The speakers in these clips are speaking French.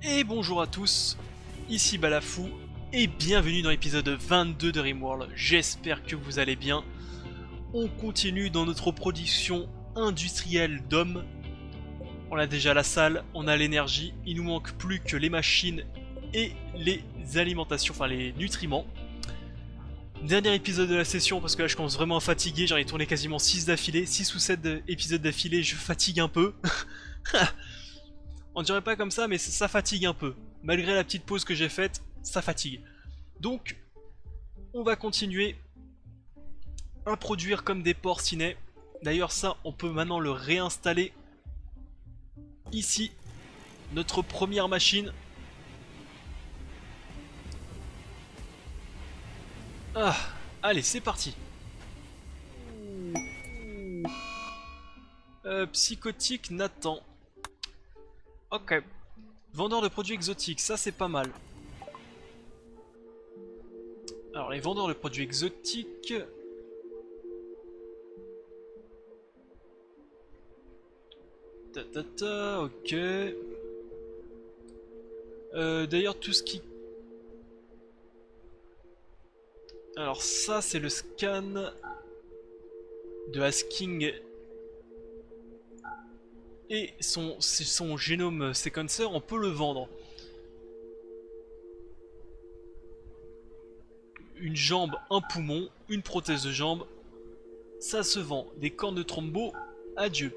Et bonjour à tous, ici Balafou, et bienvenue dans l'épisode 22 de Rimworld. J'espère que vous allez bien. On continue dans notre production industrielle d'hommes. On a déjà la salle, on a l'énergie, il nous manque plus que les machines et les alimentations, enfin les nutriments. Dernier épisode de la session parce que là je commence vraiment à fatiguer, j'en ai tourné quasiment 6 d'affilée, 6 ou 7 épisodes d'affilée, je fatigue un peu. On dirait pas comme ça mais ça fatigue un peu. Malgré la petite pause que j'ai faite, ça fatigue. Donc on va continuer à produire comme des porcinets. D'ailleurs ça on peut maintenant le réinstaller ici. Notre première machine. Ah, allez c'est parti. Psychotique Nathan. Ok. Vendeur de produits exotiques, ça c'est pas mal. Alors les vendeurs de produits exotiques... Ok. D'ailleurs tout ce qui... Alors ça c'est le scan de Asking et son génome sequencer, on peut le vendre. Une jambe, un poumon, une prothèse de jambe, ça se vend. Des cornes de trombo, adieu.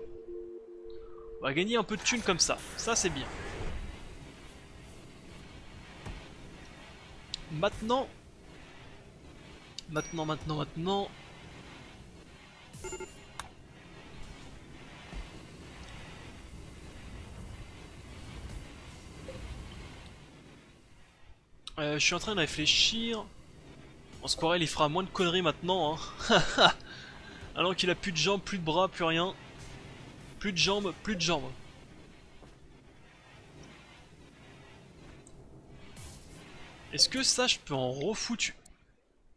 On va gagner un peu de thunes comme ça c'est bien. Maintenant... je suis en train de réfléchir. On se croirait il fera moins de conneries maintenant, hein. Alors qu'il a plus de jambes, plus de bras, plus rien. Plus de jambes, plus de jambes. Est-ce que ça, je peux en refoutre?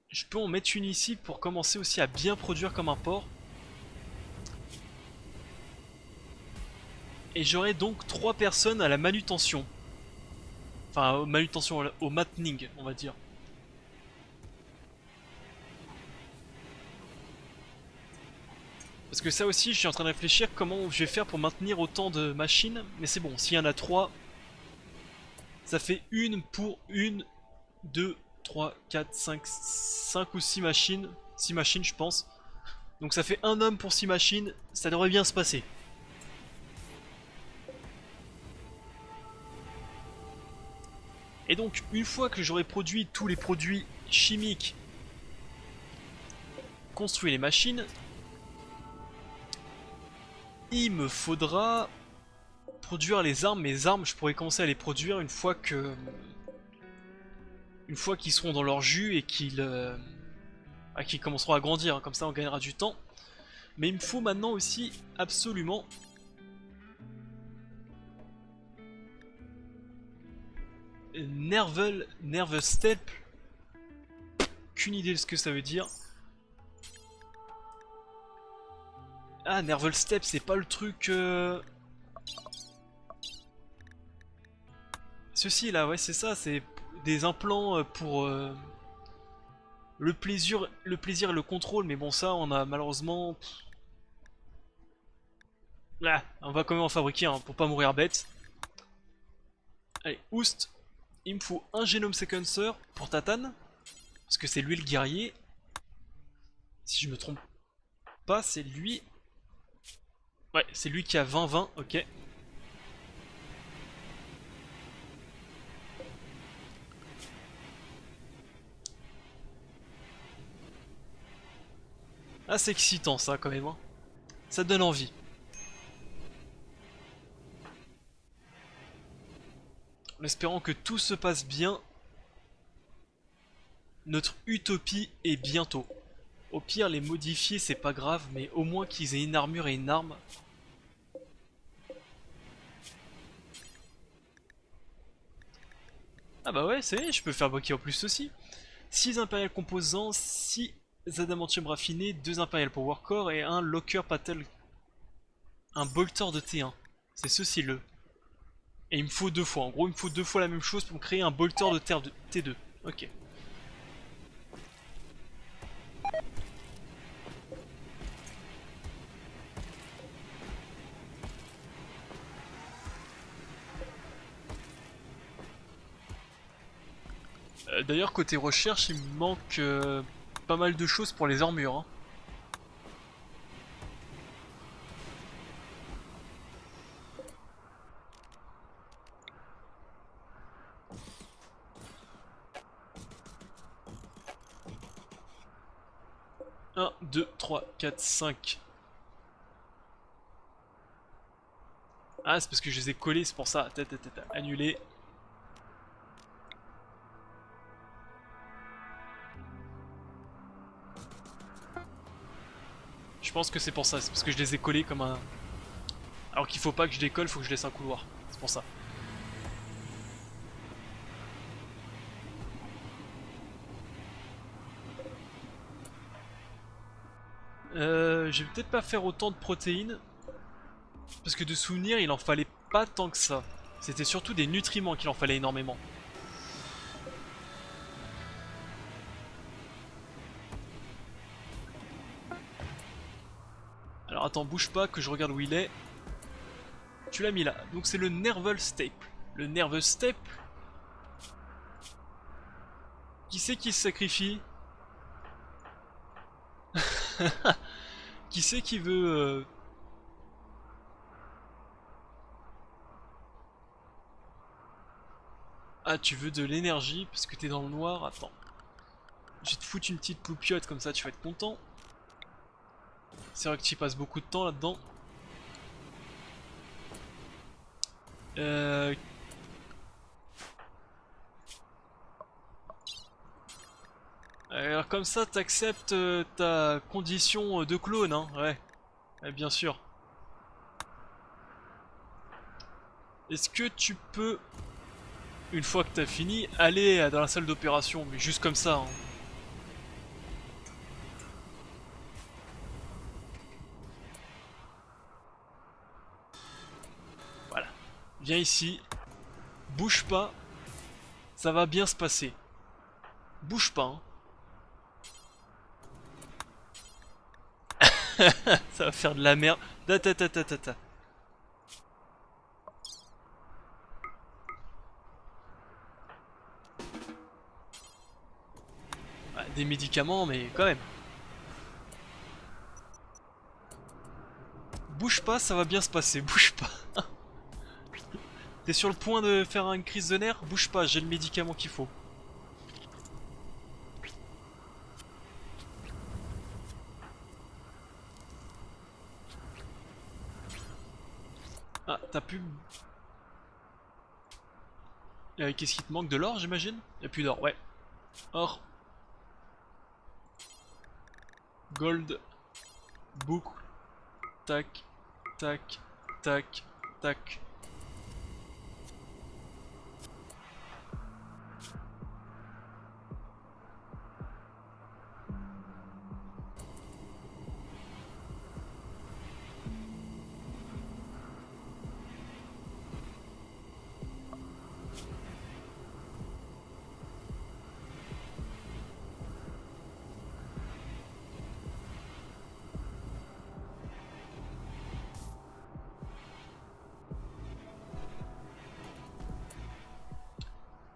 Je peux en mettre une ici pour commencer aussi à bien produire comme un porc. Et j'aurai donc 3 personnes à la manutention. Enfin, manutention, au matning, on va dire. Parce que ça aussi, je suis en train de réfléchir comment je vais faire pour maintenir autant de machines. Mais c'est bon, s'il y en a 3, ça fait une pour une, 2, 3, 4, 5, 5 ou 6 machines. 6 machines, je pense. Donc ça fait un homme pour 6 machines, ça devrait bien se passer. Et donc, une fois que j'aurai produit tous les produits chimiques, construit les machines, il me faudra produire les armes. Mes armes, je pourrais commencer à les produire une fois que... Une fois qu'ils seront dans leur jus et qu'ils commenceront à grandir, hein. Comme ça on gagnera du temps. Mais il me faut maintenant aussi absolument... Nerve Step. Qu'une idée de ce que ça veut dire. Ah, Nerve Step, c'est pas le truc... Ceci là, ouais c'est ça, c'est des implants pour le plaisir et le contrôle, mais bon ça on a malheureusement... Ah, on va quand même en fabriquer hein, pour pas mourir bête. Allez, Oust, il me faut un génome sequencer pour Tatane, parce que c'est lui le guerrier. Si je me trompe pas, c'est lui. Ouais, c'est lui qui a 20-20, ok. Ah, c'est excitant ça quand même, hein. Ça donne envie. En espérant que tout se passe bien, notre utopie est bientôt. Au pire, les modifier c'est pas grave, mais au moins qu'ils aient une armure et une arme. Ah bah ouais, c'est je peux fabriquer en plus aussi. 6 impérial composants, 6 adamantium raffinés, 2 impérial power core et un locker patel. Un bolter de T1. C'est ceci le. Et il me faut 2 fois. En gros, il me faut 2 fois la même chose pour créer un bolter de terre de T2. Ok. D'ailleurs, côté recherche, il me manque pas mal de choses pour les armures. Hein. Un, 2, 3, 4, 5. Ah, c'est parce que je les ai collés, c'est pour ça. Annulé. Je pense que c'est pour ça, c'est parce que je les ai collés comme un... Alors qu'il faut pas que je décolle, faut que je laisse un couloir. C'est pour ça. Je vais peut-être pas faire autant de protéines. Parce que de souvenir, il en fallait pas tant que ça. C'était surtout des nutriments qu'il en fallait énormément. Alors attends, bouge pas, que je regarde où il est. Tu l'as mis là. Donc c'est le Nerval Staple. Le Nervous Staple. Qui c'est qui se sacrifie? Qui c'est qui veut... Ah, tu veux de l'énergie parce que t'es dans le noir? Attends. Je vais te foutre une petite poupiote comme ça, tu vas être content. C'est vrai que tu y passes beaucoup de temps là-dedans. Euh... Alors comme ça, t'acceptes ta condition de clone, hein? Ouais, bien sûr. Est-ce que tu peux, une fois que t'as fini, aller dans la salle d'opération? Mais juste comme ça, hein. Voilà. Viens ici. Bouge pas. Ça va bien se passer. Bouge pas, hein. Ça va faire de la merde. Ta. Ah, des médicaments, mais quand même. Bouge pas, ça va bien se passer. Bouge pas. T'es sur le point de faire une crise de nerfs? Bouge pas, j'ai le médicament qu'il faut. Ah, t'as plus... Qu'est-ce qui te manque? De l'or, j'imagine? Y'a plus d'or, ouais. Or. Gold. Book. Tac. Tac. Tac. Tac.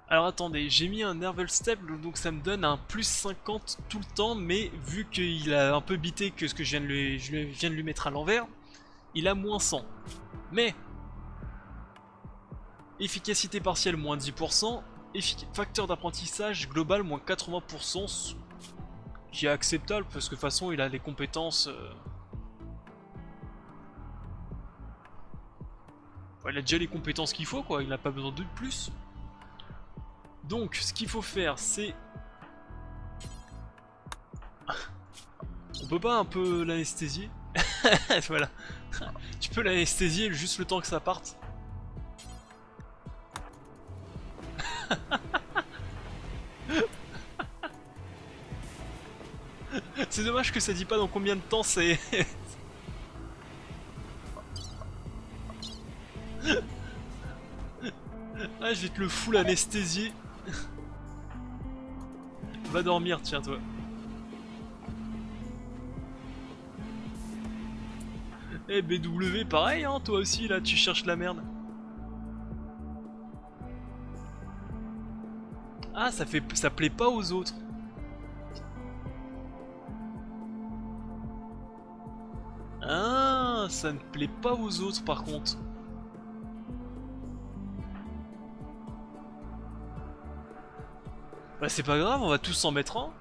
Alors attendez, j'ai mis un Nerval Step, donc ça me donne un plus 50 tout le temps, mais vu qu'il a un peu bité que ce que je viens de lui mettre à l'envers, il a moins 100. Mais, efficacité partielle moins 10%, facteur d'apprentissage global moins 80%, ce qui est acceptable parce que de toute façon il a les compétences... il a déjà les compétences qu'il faut quoi, il n'a pas besoin de plus. Donc, ce qu'il faut faire, c'est... On peut pas un peu l'anesthésier? Voilà. Tu peux l'anesthésier juste le temps que ça parte. C'est dommage que ça dit pas dans combien de temps c'est... Ah, je vais te le full anesthésier. Va dormir, tiens, toi. Eh, BW, pareil, hein, toi aussi, là, tu cherches la merde. Ah, ça plaît pas aux autres. Ah, ça ne plaît pas aux autres, par contre. Bah, c'est pas grave, on va tous s'en mettre un.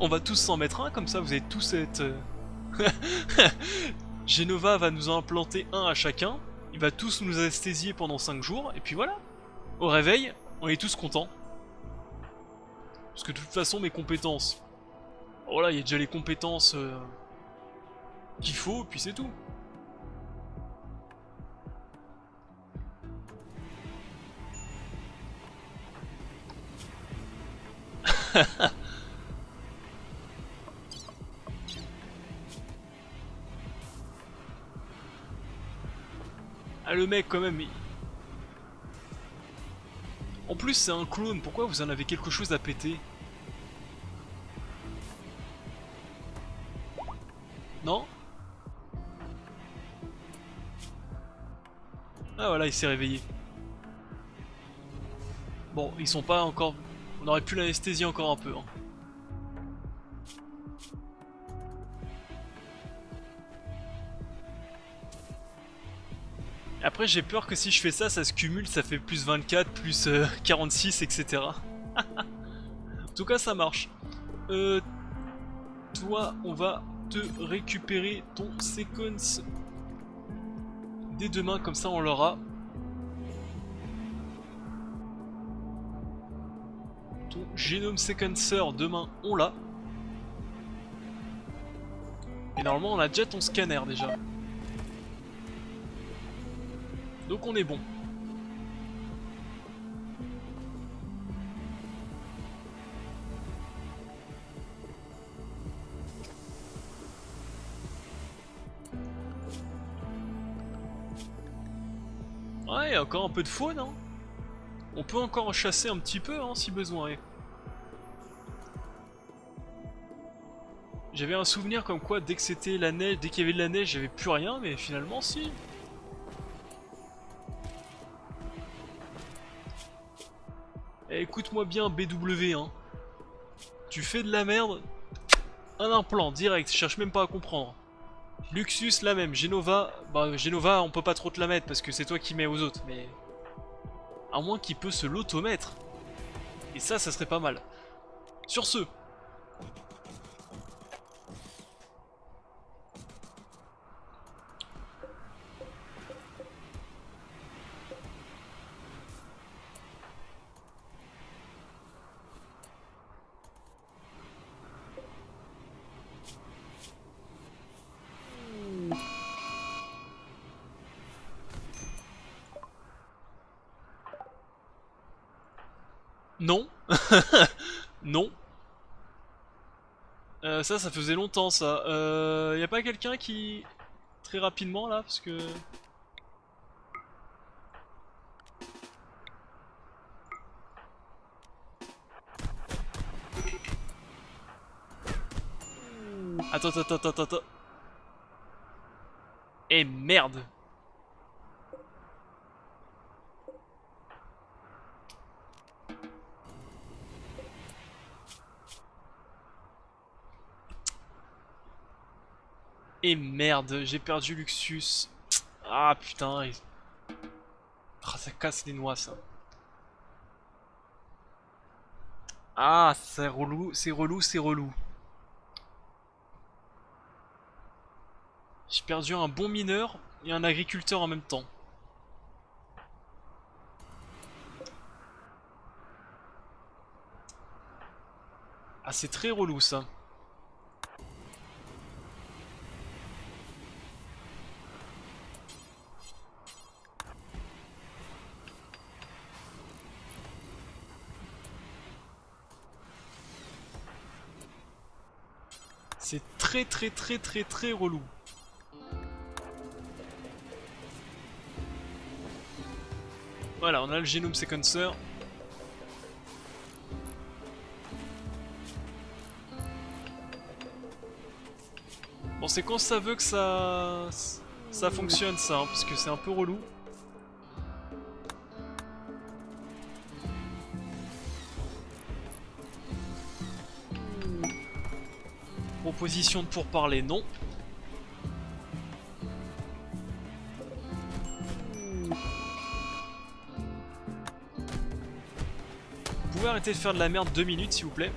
On va tous s'en mettre un, comme ça vous allez tous être... Genova va nous en implanter un à chacun. Il va tous nous anesthésier pendant 5 jours, et puis voilà. Au réveil, on est tous contents. Parce que de toute façon, mes compétences... Voilà, il y a déjà les compétences qu'il faut, et puis c'est tout. Ah, le mec, quand même... En plus, c'est un clone, pourquoi vous en avez quelque chose à péter? Non? Ah voilà, il s'est réveillé. Bon, ils sont pas encore... On aurait pu l'anesthésier encore un peu. Hein. Après, j'ai peur que si je fais ça, ça se cumule, ça fait plus 24, plus 46, etc. En tout cas, ça marche. Toi, on va te récupérer ton sequence dès demain, comme ça on l'aura. Ton génome sequencer, demain, on l'a. Et normalement, on a déjà ton scanner, déjà. Donc on est bon. Ouais, il y a encore un peu de faune, hein. On peut encore en chasser un petit peu, hein, si besoin est. J'avais un souvenir comme quoi, dès que c'était la neige, dès qu'il y avait de la neige, j'avais plus rien, mais finalement, si. Eh, écoute-moi bien, BW, hein. Tu fais de la merde, un implant, direct, je cherche même pas à comprendre. Luxus, la même. Genova, bah Genova, on peut pas trop te la mettre parce que c'est toi qui mets aux autres, mais... À moins qu'il peut se l'automettre. Et ça serait pas mal. Sur ce... Non. Non. Ça faisait longtemps ça. Y a pas quelqu'un qui... Très rapidement là, parce que... Attends. Eh merde. Et merde, j'ai perdu Luxus. Ah putain. Ah, ça casse les noix ça. Ah, c'est relou, c'est relou, c'est relou. J'ai perdu un bon mineur et un agriculteur en même temps. Ah, c'est très relou ça. C'est très relou. Voilà, on a le Genome Sequencer. Bon, c'est quand ça veut que ça fonctionne ça, hein, parce que c'est un peu relou. Proposition de pourparler, non. Vous pouvez arrêter de faire de la merde 2 minutes s'il vous plaît.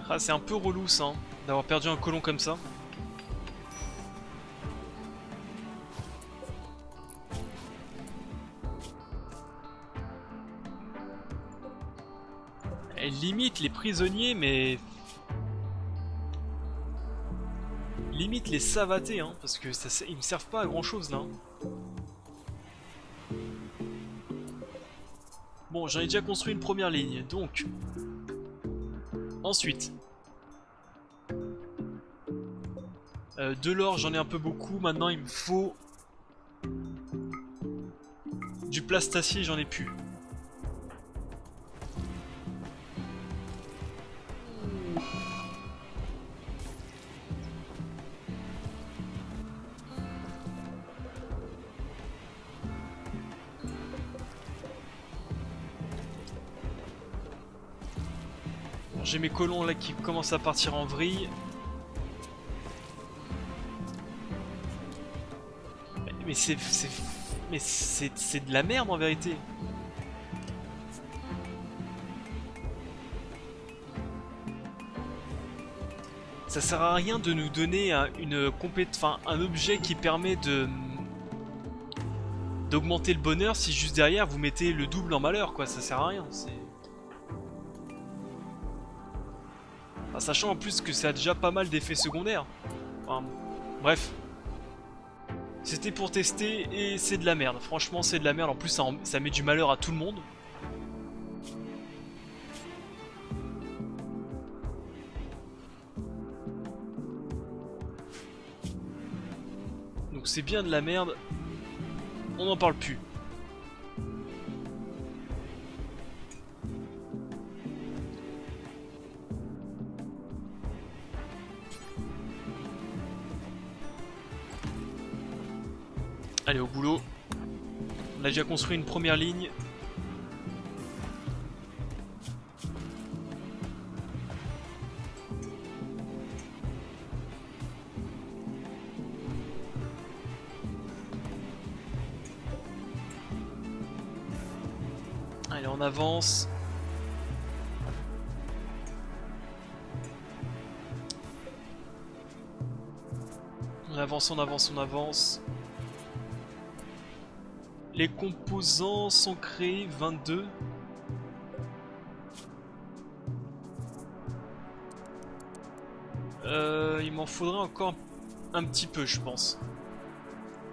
Ah, c'est un peu relou ça, hein, d'avoir perdu un colon comme ça. Elle limite les prisonniers, mais... limite les savater, hein, parce que ça, ils me servent pas à grand chose là. Bon, j'en ai déjà construit une première ligne, donc... Ensuite... de l'or, j'en ai un peu beaucoup. Maintenant, il me faut... du plastacier, j'en ai plus. Bon, j'ai mes colons là qui commencent à partir en vrille. Mais c'est de la merde en vérité. Ça sert à rien de nous donner un objet qui permet d'augmenter le bonheur si juste derrière vous mettez le double en malheur, quoi. Ça sert à rien. Enfin, sachant en plus que ça a déjà pas mal d'effets secondaires. Enfin, bref. C'était pour tester et c'est de la merde. Franchement, c'est de la merde. En plus, ça met du malheur à tout le monde. Donc c'est bien de la merde. On n'en parle plus. Allez, au boulot. On a déjà construit une première ligne. Allez, on avance. On avance, on avance, on avance. Les composants sont créés 22. Il m'en faudrait encore un petit peu, je pense.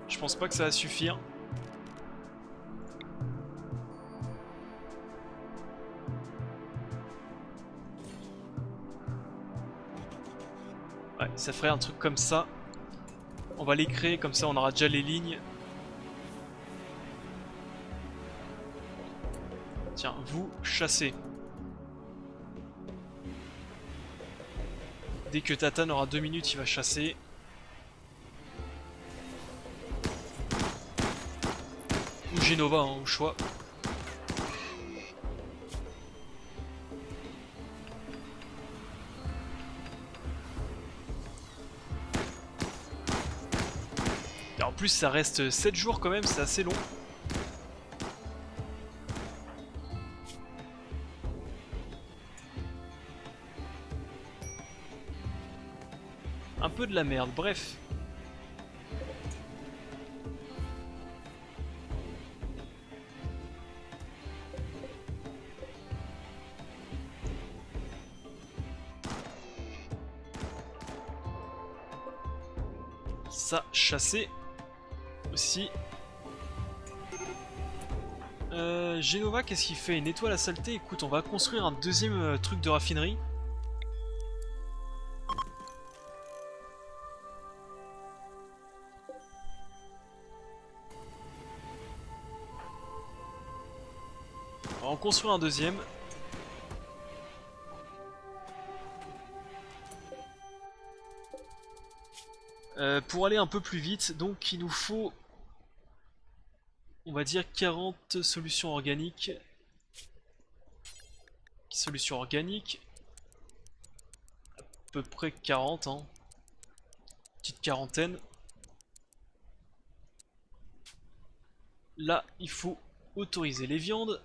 Je pense pas que ça va suffire. Ouais, ça ferait un truc comme ça. On va les créer, comme ça on aura déjà les lignes. Tiens, vous, chassez. Dès que Tatane aura 2 minutes, il va chasser. Ou Genova, hein, au choix. Et en plus, ça reste 7 jours quand même, c'est assez long. Un peu de la merde, bref. Ça, chasser aussi. Genova, qu'est-ce qu'il fait? Il nettoie la saleté. Écoute, on va construire un deuxième truc de raffinerie. va en construire un deuxième. Pour aller un peu plus vite, donc il nous faut, on va dire 40 solutions organiques. Solutions organiques. À peu près 40, hein. Petite quarantaine. Là, il faut autoriser les viandes.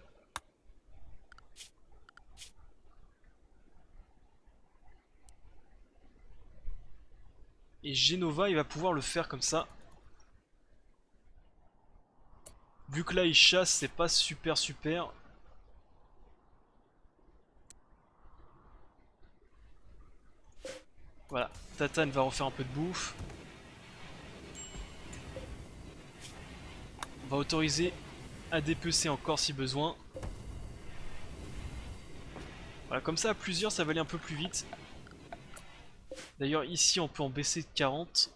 Et Genova, il va pouvoir le faire comme ça. Vu que là, il chasse, c'est pas super. Voilà, Tatane va refaire un peu de bouffe. On va autoriser à dépecer encore si besoin. Voilà, comme ça à plusieurs ça va aller un peu plus vite. D'ailleurs ici on peut en baisser de 40.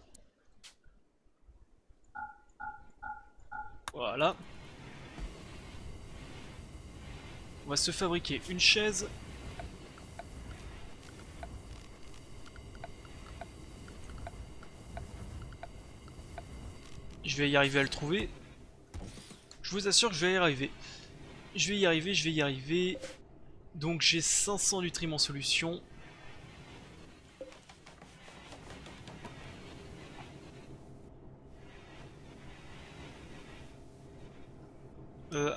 Voilà. On va se fabriquer une chaise. Je vais y arriver à le trouver. Je vous assure que je vais y arriver. Je vais y arriver. Donc j'ai 500 nutriments solution.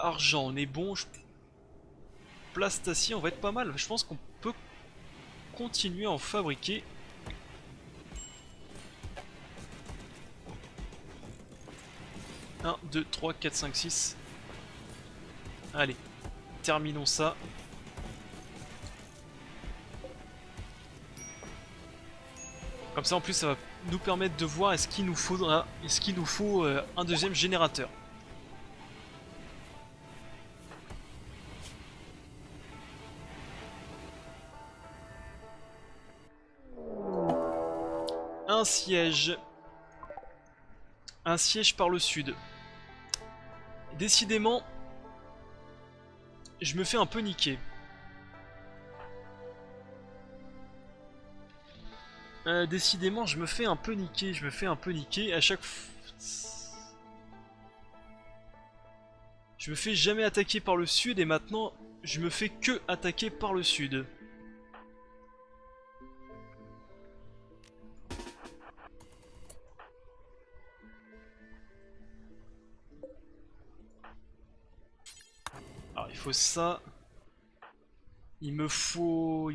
Argent, on est bon. Plastacie, on va être pas mal. Je pense qu'on peut continuer à en fabriquer. Un, 2, 3, 4, 5, 6. Allez, terminons ça. Comme ça en plus ça va nous permettre de voir est-ce qu'il nous faudra, un deuxième générateur. Un siège. Un siège par le sud. Décidément, je me fais un peu niquer. Décidément, je me fais un peu niquer à chaque fois. Je me fais jamais attaquer par le sud et maintenant, je me fais que attaquer par le sud. Alors, il faut ça. Il me faut.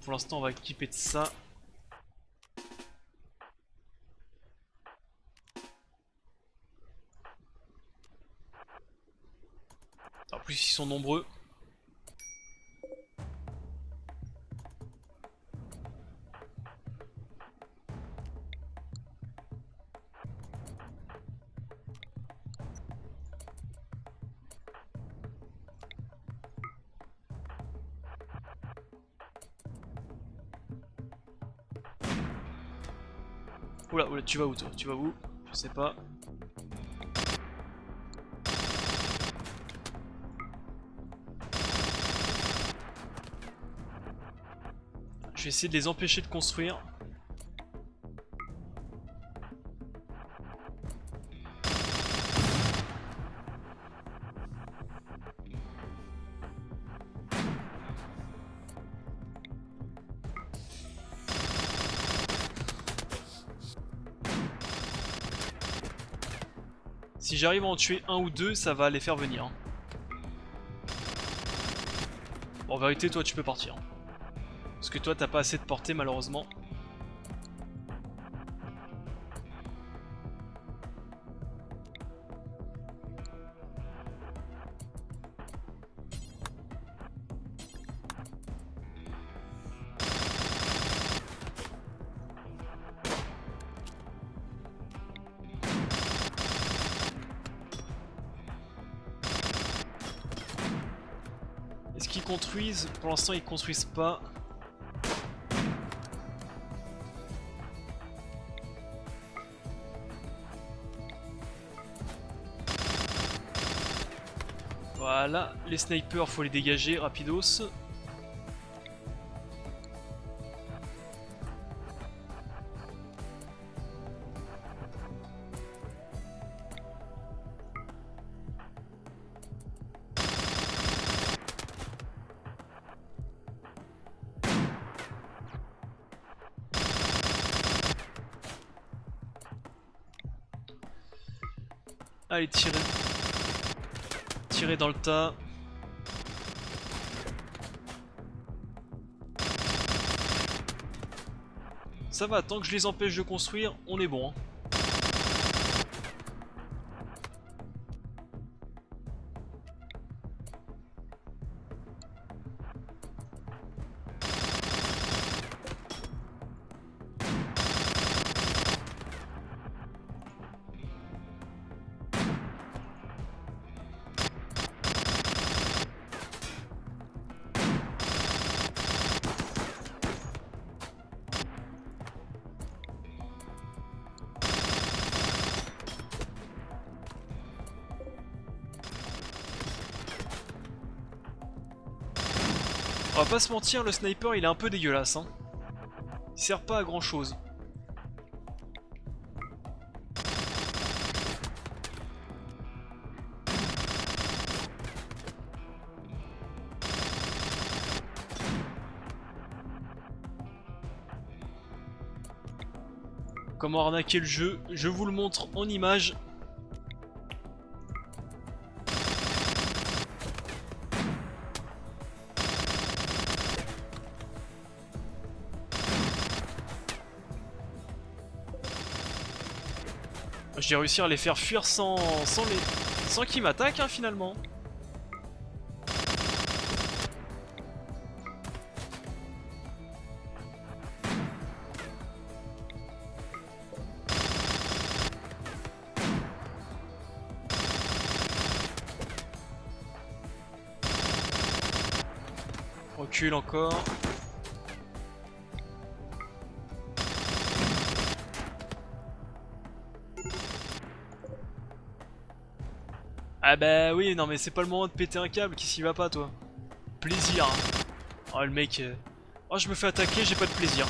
Pour l'instant, on va équiper de ça. En plus, ils sont nombreux. Oula, oula, tu vas où toi? Tu vas où? Je sais pas. Je vais essayer de les empêcher de construire. Si j'arrive à en tuer un ou deux, ça va les faire venir. Bon, en vérité, toi, tu peux partir. Parce que toi, t'as pas assez de portée, malheureusement. Est-ce qu'ils construisent? Pour l'instant, ils construisent pas. Voilà, les snipers, faut les dégager rapidos. Allez, tirer. Tirer dans le tas. Ça va, tant que je les empêche de construire, on est bon. Hein. On va pas se mentir, le sniper il est un peu dégueulasse. Hein. Il sert pas à grand chose. Comment arnaquer le jeu, je vous le montre en image. J'ai réussi à les faire fuir sans qu'ils m'attaquent hein, finalement. Recule encore. Ah bah oui, non mais c'est pas le moment de péter un câble, qui s'y va pas toi. Plaisir. Hein. Oh le mec... Oh je me fais attaquer, j'ai pas de plaisir.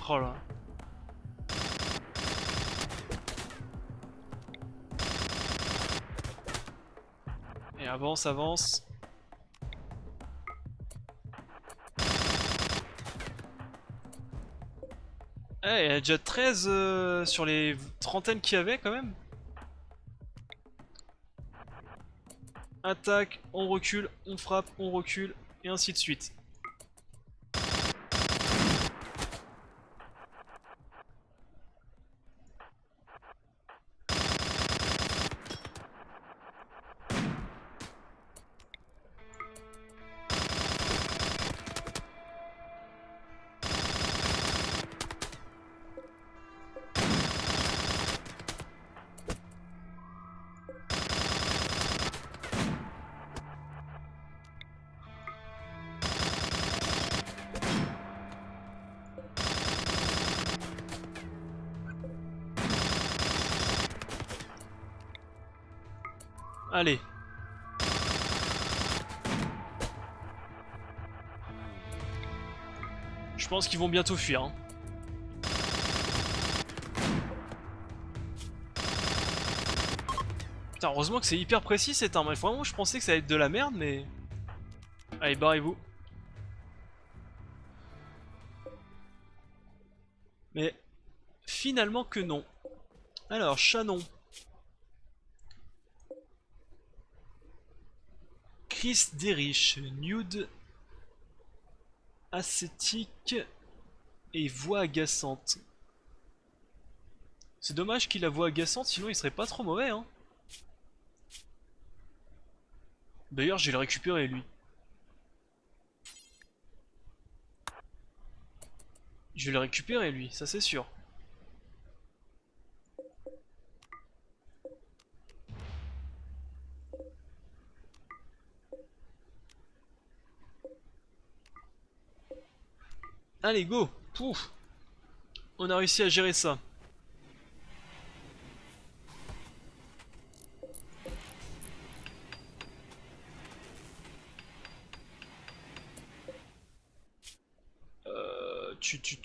Oh là. Et avance, avance. Eh, il y a déjà 13 sur les trentaines qu'il y avait quand même. Attaque, on recule, on frappe, on recule, et ainsi de suite. Allez. Je pense qu'ils vont bientôt fuir. Hein. Putain, heureusement que c'est hyper précis cette arme. Vraiment, je pensais que ça allait être de la merde, mais... Allez, barrez-vous. Mais finalement que non. Alors, Shannon. Chris Derrich, nude, ascétique et voix agaçante. C'est dommage qu'il a voix agaçante, sinon il serait pas trop mauvais. Hein. D'ailleurs, je vais le récupérer lui. Je vais le récupérer lui, ça c'est sûr. Allez, go! Pouf! On a réussi à gérer ça.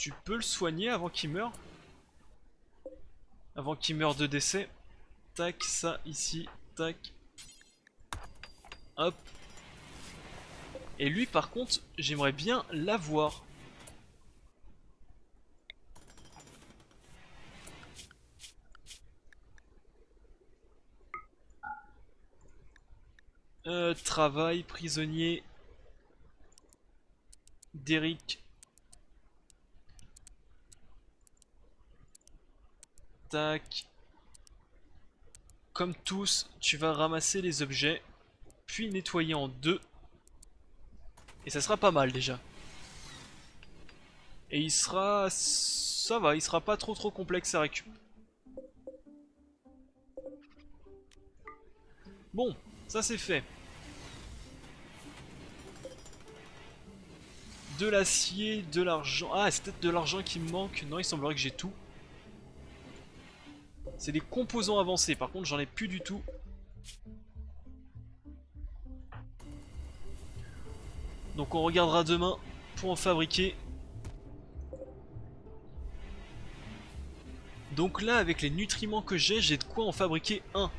Tu peux le soigner avant qu'il meure? Avant qu'il meure de décès. Tac, ça ici, tac. Hop. Et lui par contre, j'aimerais bien l'avoir. Travail, prisonnier. Derrick. Tac. Comme tous, tu vas ramasser les objets, puis nettoyer en deux. Et ça sera pas mal déjà. Et il sera... ça va, il sera pas trop complexe à récupérer. Bon, ça c'est fait. De l'acier, de l'argent... Ah, c'est peut-être de l'argent qui me manque. Non, il semblerait que j'ai tout. C'est des composants avancés, par contre j'en ai plus du tout. Donc on regardera demain pour en fabriquer. Donc là, avec les nutriments que j'ai de quoi en fabriquer un.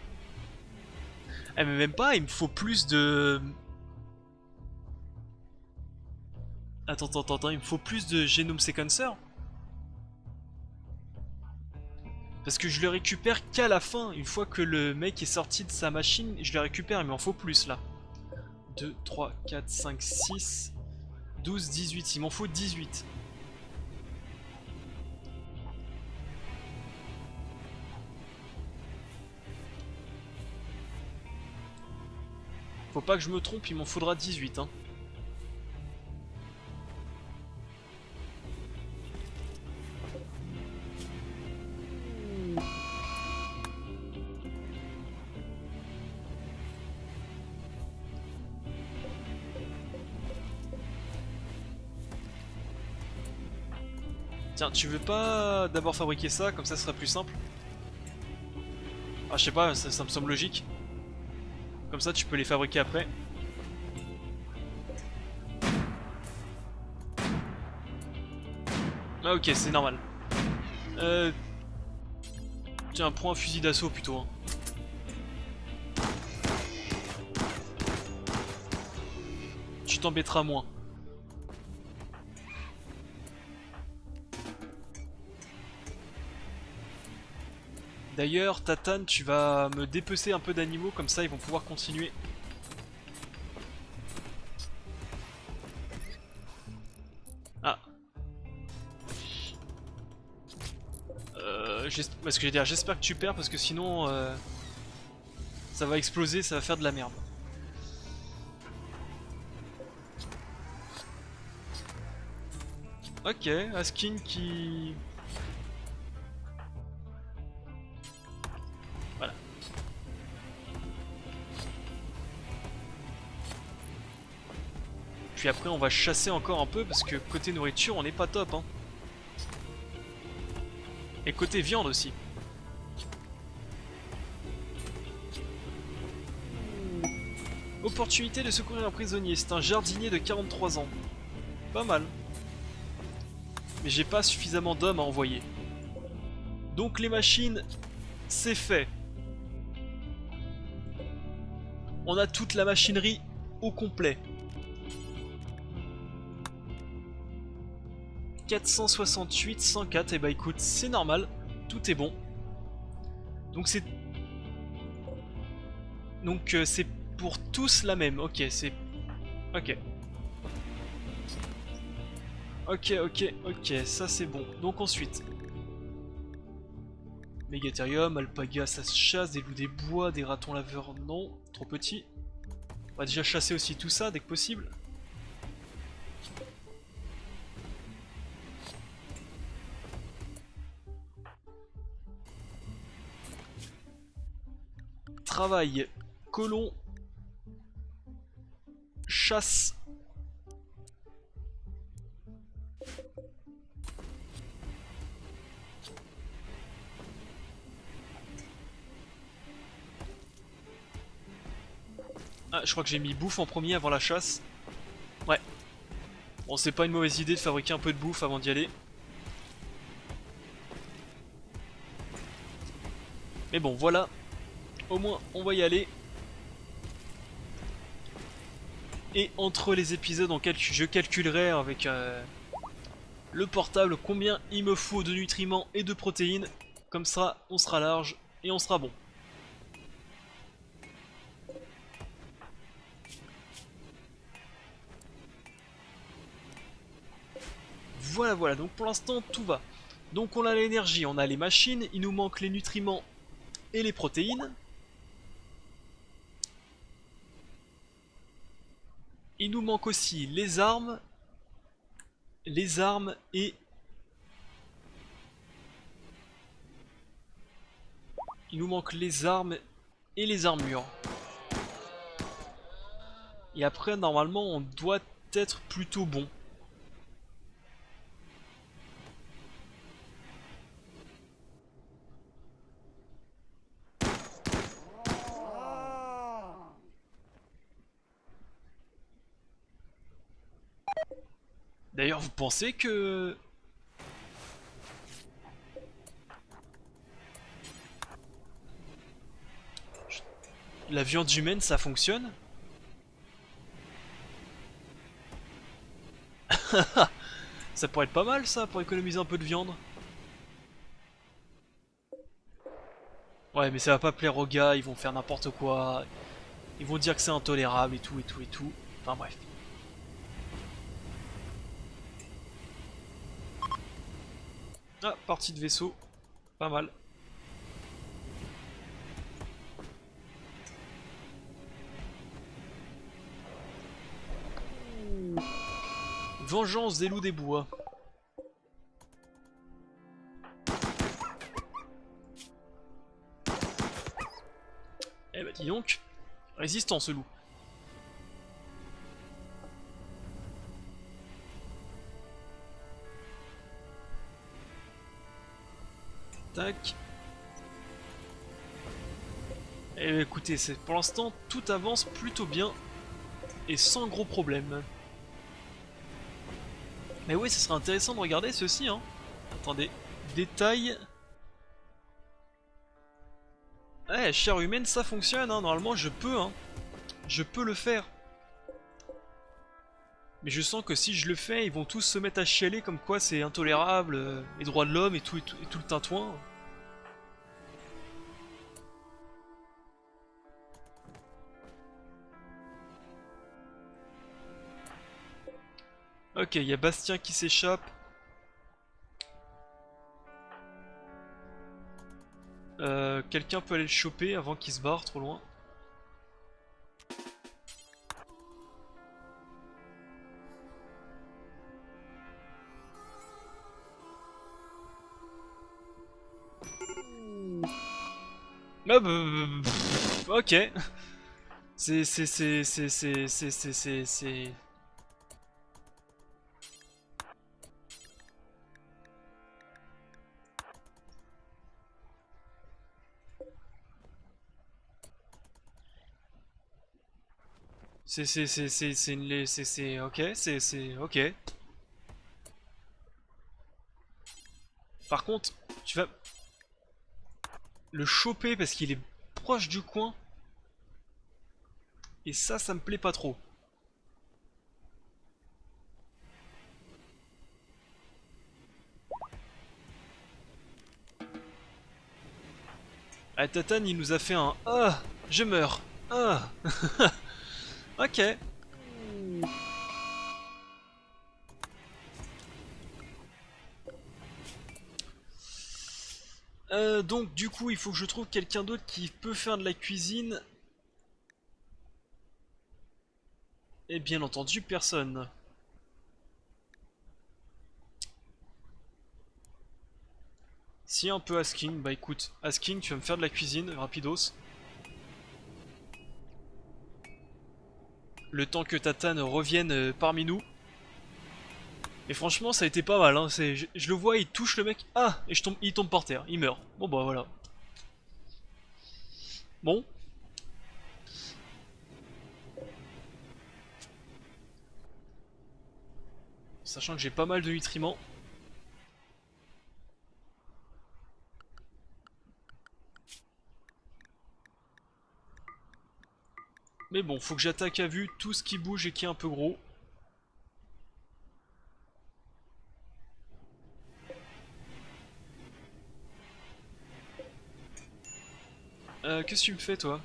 Eh mais même pas, il me faut plus de... Attends, il me faut plus de génome séquencer. Parce que je le récupère qu'à la fin, une fois que le mec est sorti de sa machine, je le récupère, mais il m'en faut plus là. 2, 3, 4, 5, 6, 12, 18, il m'en faut 18. Faut pas que je me trompe, il m'en faudra 18 hein. Tiens, tu veux pas d'abord fabriquer ça, comme ça ce sera plus simple? Ah je sais pas, ça me semble logique. Comme ça tu peux les fabriquer après. Ah ok, c'est normal. Tiens, prends un fusil d'assaut plutôt. Hein. Tu t'embêteras moins. D'ailleurs, Tatane, tu vas me dépecer un peu d'animaux, comme ça ils vont pouvoir continuer. Ah. Parce que j'allais dire, j'espère que tu perds, parce que sinon... ça va exploser, ça va faire de la merde. Ok, Askin qui... Voilà. Puis après on va chasser encore un peu parce que côté nourriture on n'est pas top hein. Et côté viande aussi. Opportunité de secourir un prisonnier, c'est un jardinier de 43 ans. Pas mal. Mais j'ai pas suffisamment d'hommes à envoyer. Donc les machines, c'est fait. On a toute la machinerie au complet. 468, 104, et bah écoute, c'est normal, tout est bon. Donc c'est... Donc c'est pour tous la même, ok, c'est... Ok. Ok, ça c'est bon. Donc ensuite... Megatherium, alpaga, ça se chasse, des loups des bois, des ratons laveurs, non, trop petits. On va déjà chasser aussi tout ça dès que possible. Travail, colon, chasse. Ah, je crois que j'ai mis bouffe en premier avant la chasse. Ouais. Bon, c'est pas une mauvaise idée de fabriquer un peu de bouffe avant d'y aller. Mais bon, voilà. Au moins, on va y aller. Et entre les épisodes, je calculerai avec le portable combien il me faut de nutriments et de protéines. Comme ça, on sera large et on sera bon. Voilà, voilà, donc pour l'instant tout va. Donc on a l'énergie, on a les machines, il nous manque les nutriments et les protéines. Il nous manque aussi les armes et... Il nous manque les armes et les armures. Et après, normalement, on doit être plutôt bon. D'ailleurs, vous pensez que... la viande humaine, ça fonctionne? Ça pourrait être pas mal, ça, pour économiser un peu de viande. Ouais, mais ça va pas plaire aux gars, ils vont faire n'importe quoi. Ils vont dire que c'est intolérable et tout, et tout, et tout. Enfin bref. Ah, partie de vaisseau. Pas mal. Vengeance des loups des bois. Eh bah dis donc. Résistant ce loup. Tac. Eh écoutez, pour l'instant tout avance plutôt bien. Et sans gros problème. Mais oui, ce serait intéressant de regarder ceci, hein. Attendez. Détail. Ouais, chair humaine, ça fonctionne, hein. Normalement, je peux, hein. Je peux le faire. Mais je sens que si je le fais, ils vont tous se mettre à chialer comme quoi c'est intolérable, les droits de l'homme et tout le tintouin. Ok, il y a Bastien qui s'échappe. Quelqu'un peut aller le choper avant qu'il se barre trop loin. Ah bah, ok. C'est... ok, ok. Par contre, tu vas le choper parce qu'il est proche du coin. Et ça me plaît pas trop. Ah, Tatane, il nous a fait un... Ah, je meurs. Ah. Ok. Donc du coup il faut que je trouve quelqu'un d'autre qui peut faire de la cuisine. Et bien entendu personne. Si un peu Asking, bah écoute, Asking tu vas me faire de la cuisine, rapidos. Le temps que Tatane revienne parmi nous. Et franchement ça a été pas mal, hein. Je le vois, il touche le mec, ah, et il tombe par terre, il meurt. Bon bah voilà. Bon. Sachant que j'ai pas mal de nutriments. Mais bon, faut que j'attaque à vue tout ce qui bouge et qui est un peu gros. Qu'est-ce que tu me fais toi?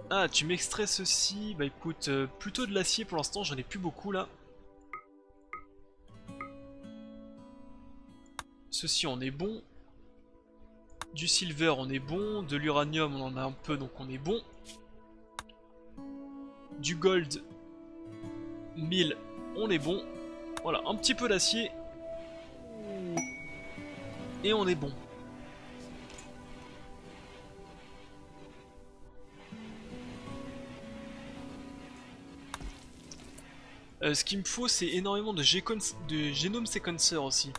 Ah, tu m'extrais ceci. Bah écoute, plutôt de l'acier pour l'instant, j'en ai plus beaucoup là. Ceci on est bon. Du silver on est bon. De l'uranium on en a un peu donc on est bon. Du gold 1000 on est bon. Voilà, un petit peu d'acier. Et on est bon. Ce qu'il me faut c'est énormément de génome sequencer aussi.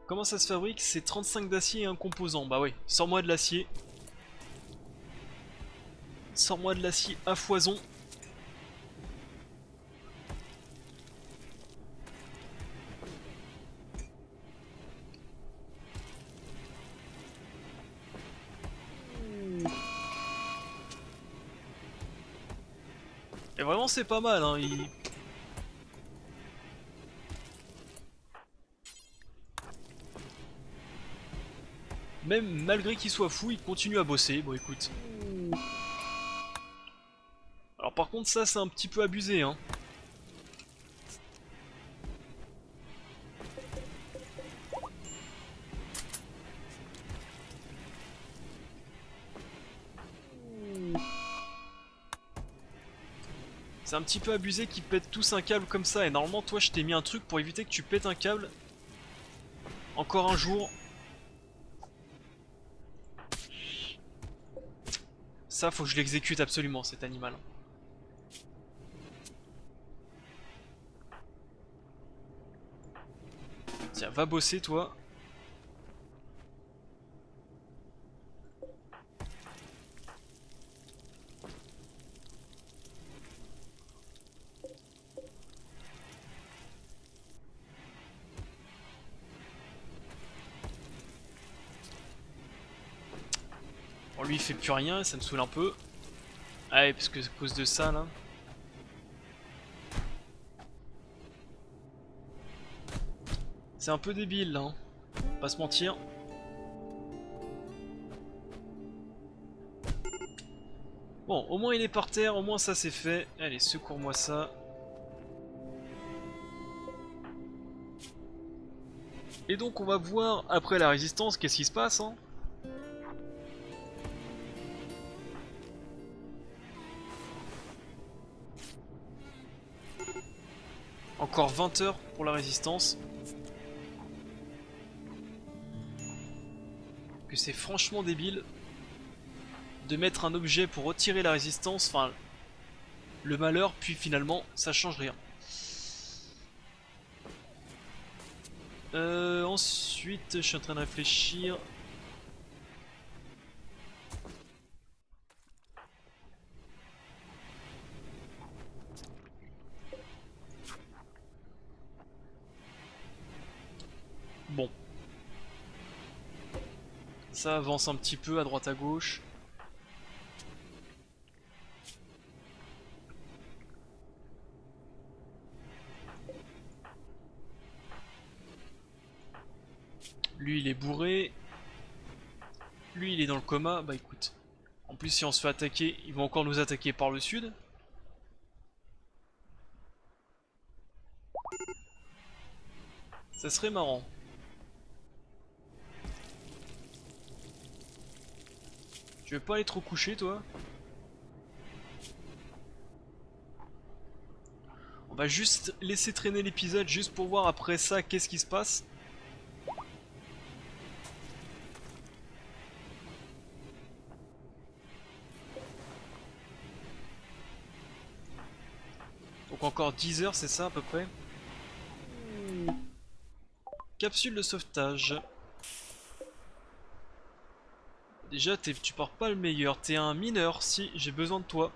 Comment ça se fabrique? C'est 35 d'acier et un composant. Bah oui, sors-moi de l'acier. Sors-moi de l'acier à foison. Et vraiment c'est pas mal hein, Même malgré qu'il soit fou, il continue à bosser. Bon écoute. Alors par contre ça c'est un petit peu abusé hein. C'est un petit peu abusé qu'ils pètent tous un câble comme ça. Et normalement toi je t'ai mis un truc pour éviter que tu pètes un câble. Encore un jour. Ça faut que je l'exécute absolument cet animal. Tiens, va bosser toi. Bon lui il fait plus rien, ça me saoule un peu. Ah ouais, parce que c'est à cause de ça là. C'est un peu débile là, hein. Pas se mentir. Bon, au moins il est par terre, au moins ça c'est fait. Allez, secours-moi ça. Et donc on va voir après la résistance qu'est-ce qui se passe hein. Encore 20 heures pour la résistance. Que c'est franchement débile de mettre un objet pour retirer la résistance, enfin le malheur, puis finalement ça change rien. Ensuite, je suis en train de réfléchir. Bon. Ça avance un petit peu à droite à gauche. Lui il est bourré. Lui il est dans le coma. Bah écoute. En plus si on se fait attaquer, ils vont encore nous attaquer par le sud. Ça serait marrant. Tu veux pas aller trop coucher toi? On va juste laisser traîner l'épisode juste pour voir après ça qu'est-ce qui se passe. Donc encore 10 heures c'est ça à peu près. Capsule de sauvetage. Déjà tu pars pas le meilleur, t'es un mineur si j'ai besoin de toi.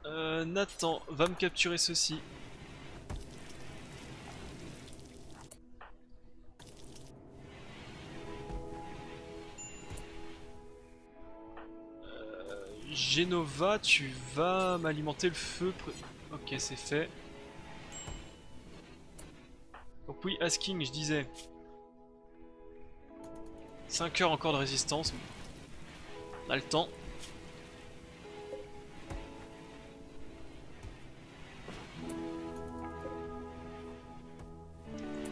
Nathan va me capturer ceci. Genova, tu vas m'alimenter le feu. Ok, c'est fait. Donc oui, Asking, je disais. 5 heures encore de résistance. On a le temps.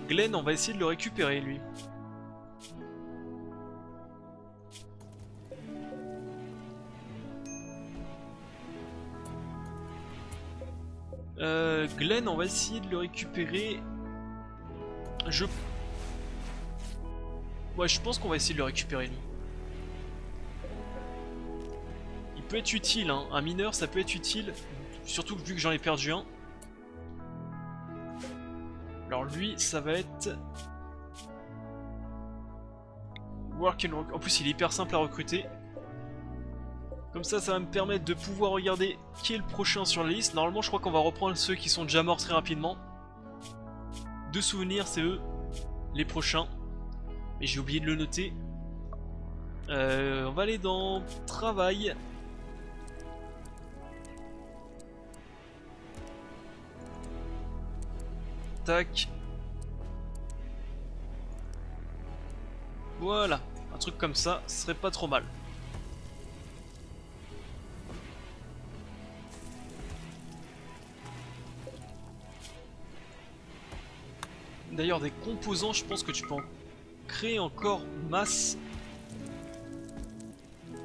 Glenn, on va essayer de le récupérer, lui. Glenn, on va essayer de le récupérer. Ouais, je pense qu'on va essayer de le récupérer, lui. Il peut être utile, hein. Un mineur, ça peut être utile. Surtout vu que j'en ai perdu un. Alors lui, ça va être... En plus, il est hyper simple à recruter. Comme ça va me permettre de pouvoir regarder qui est le prochain sur la liste. Normalement, je crois qu'on va reprendre ceux qui sont déjà morts très rapidement. De souvenirs, c'est eux, les prochains. Mais j'ai oublié de le noter. On va aller dans Travail. Tac. Voilà, un truc comme ça, ce serait pas trop mal. D'ailleurs, des composants, je pense que tu peux en créer encore masse.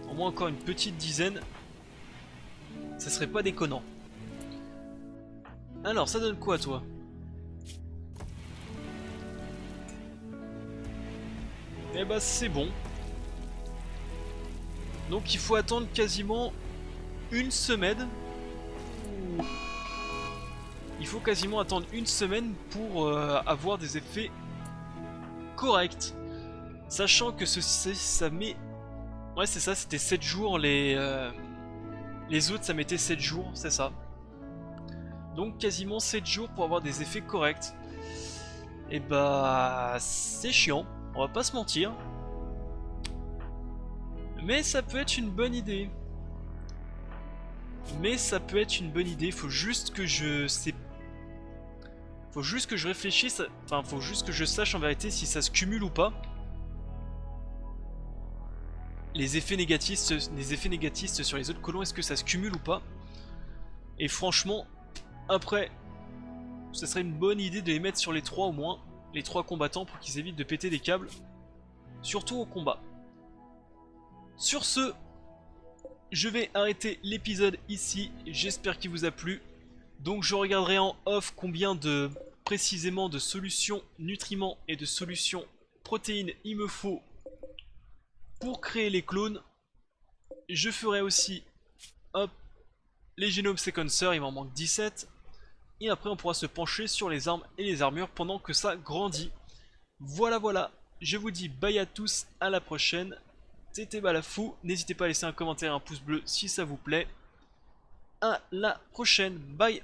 Au moins encore une petite dizaine. Ça serait pas déconnant. Alors, ça donne quoi, toi? Eh bah, c'est bon. Donc, il faut attendre quasiment une semaine. Il faut quasiment attendre une semaine pour avoir des effets corrects. Sachant que ça met... Ouais, c'est ça, c'était 7 jours. Les autres, ça mettait 7 jours, c'est ça. Donc quasiment 7 jours pour avoir des effets corrects. Et bah... c'est chiant, on va pas se mentir. Mais ça peut être une bonne idée. Faut juste que je sais. Faut juste que je réfléchisse. Enfin, faut juste que je sache en vérité si ça se cumule ou pas. Les effets négatifs sur les autres colons, est-ce que ça se cumule ou pas? Et franchement, après, ce serait une bonne idée de les mettre sur les 3 au moins. Les 3 combattants pour qu'ils évitent de péter des câbles. Surtout au combat. Sur ce, je vais arrêter l'épisode ici, j'espère qu'il vous a plu. Donc je regarderai en off combien de précisément de solutions nutriments et de solutions protéines il me faut pour créer les clones. Je ferai aussi hop, les génomes séquenceurs, il m'en manque 17. Et après on pourra se pencher sur les armes et les armures pendant que ça grandit. Voilà voilà, je vous dis bye à tous, à la prochaine. C'était Balafou, n'hésitez pas à laisser un commentaire et un pouce bleu si ça vous plaît. À la prochaine, bye.